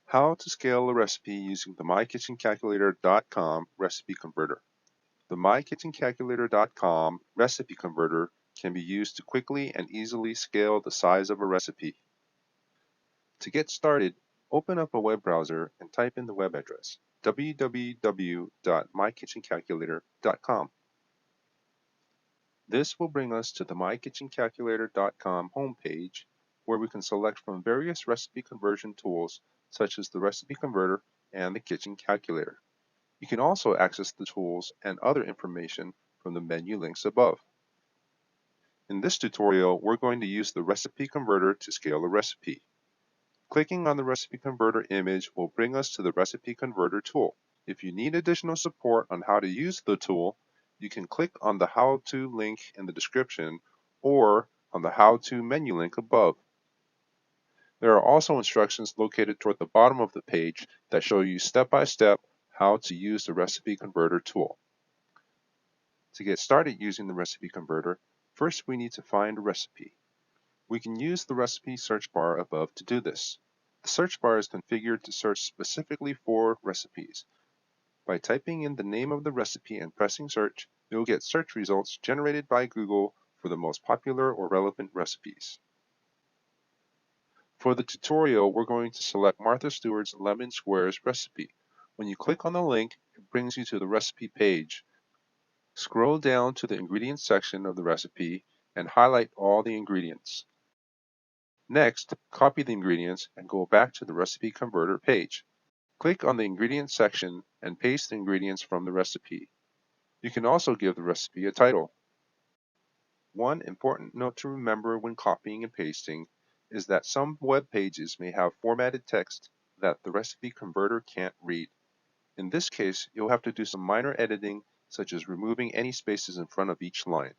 How to scale a recipe using the MyKitchenCalculator.com recipe converter. The MyKitchenCalculator.com recipe converter can be used to quickly and easily scale the size of a recipe. To get started, open up a web browser and type in the web address www.MyKitchenCalculator.com. This will bring us to the MyKitchenCalculator.com homepage, where we can select from various recipe conversion tools such as the recipe converter and the kitchen calculator. You can also access the tools and other information from the menu links above. In this tutorial, we're going to use the recipe converter to scale a recipe. Clicking on the recipe converter image will bring us to the recipe converter tool. If you need additional support on how to use the tool, you can click on the how-to link in the description or on the how-to menu link above. There are also instructions located toward the bottom of the page that show you step-by-step how to use the recipe converter tool. To get started using the recipe converter, first we need to find a recipe. We can use the recipe search bar above to do this. The search bar is configured to search specifically for recipes. By typing in the name of the recipe and pressing search, you'll get search results generated by Google for the most popular or relevant recipes. For the tutorial, we're going to select Martha Stewart's lemon squares recipe. When you click on the link, it brings you to the recipe page. Scroll down to the ingredients section of the recipe and highlight all the ingredients. Next, copy the ingredients and go back to the recipe converter page. Click on the ingredients section and paste the ingredients from the recipe. You can also give the recipe a title. One important note to remember when copying and pasting is that some web pages may have formatted text that the recipe converter can't read. In this case, you'll have to do some minor editing, such as removing any spaces in front of each line.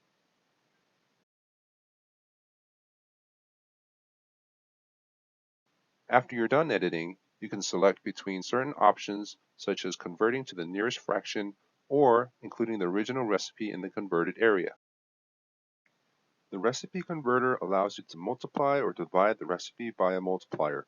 After you're done editing, you can select between certain options such as converting to the nearest fraction or including the original recipe in the converted area. The recipe converter allows you to multiply or divide the recipe by a multiplier.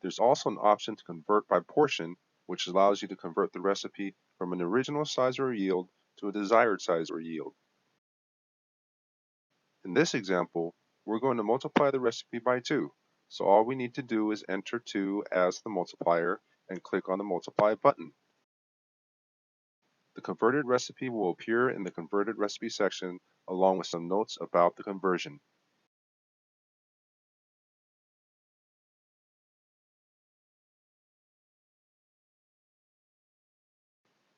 There's also an option to convert by portion, which allows you to convert the recipe from an original size or yield to a desired size or yield. In this example, we're going to multiply the recipe by 2, so all we need to do is enter 2 as the multiplier and click on the multiply button. The converted recipe will appear in the converted recipe section along with some notes about the conversion.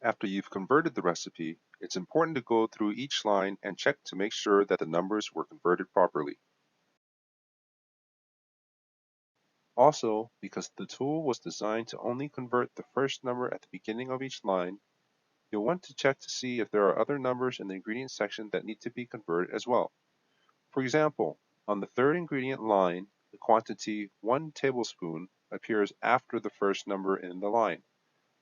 After you've converted the recipe, it's important to go through each line and check to make sure that the numbers were converted properly. Also, because the tool was designed to only convert the first number at the beginning of each line, you'll want to check to see if there are other numbers in the ingredients section that need to be converted as well. For example, on the third ingredient line, the quantity 1 tablespoon appears after the first number in the line.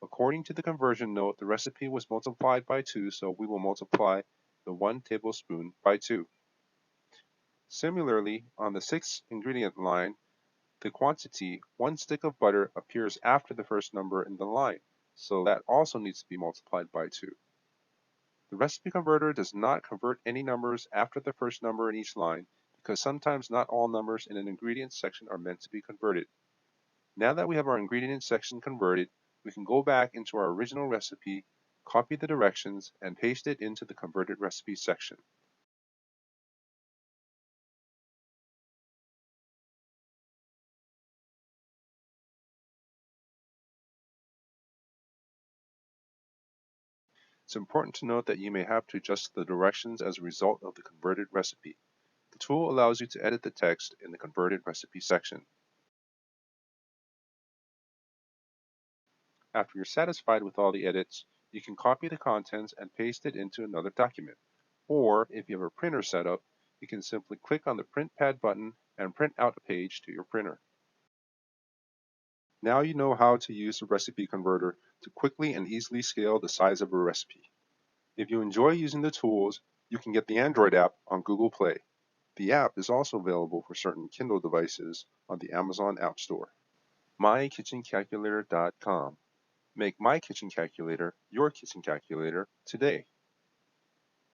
According to the conversion note, the recipe was multiplied by 2, so we will multiply the 1 tablespoon by 2. Similarly, on the sixth ingredient line, the quantity 1 stick of butter appears after the first number in the line, so that also needs to be multiplied by 2. The recipe converter does not convert any numbers after the first number in each line because sometimes not all numbers in an ingredients section are meant to be converted. Now that we have our ingredients section converted, we can go back into our original recipe, copy the directions, and paste it into the converted recipe section. It's important to note that you may have to adjust the directions as a result of the converted recipe. The tool allows you to edit the text in the converted recipe section. After you're satisfied with all the edits, you can copy the contents and paste it into another document. Or, if you have a printer set up, you can simply click on the Print Pad button and print out a page to your printer. Now you know how to use the recipe converter to quickly and easily scale the size of a recipe. If you enjoy using the tools, you can get the Android app on Google Play. The app is also available for certain Kindle devices on the Amazon App Store. MyKitchenCalculator.com. Make My Kitchen Calculator your kitchen calculator today.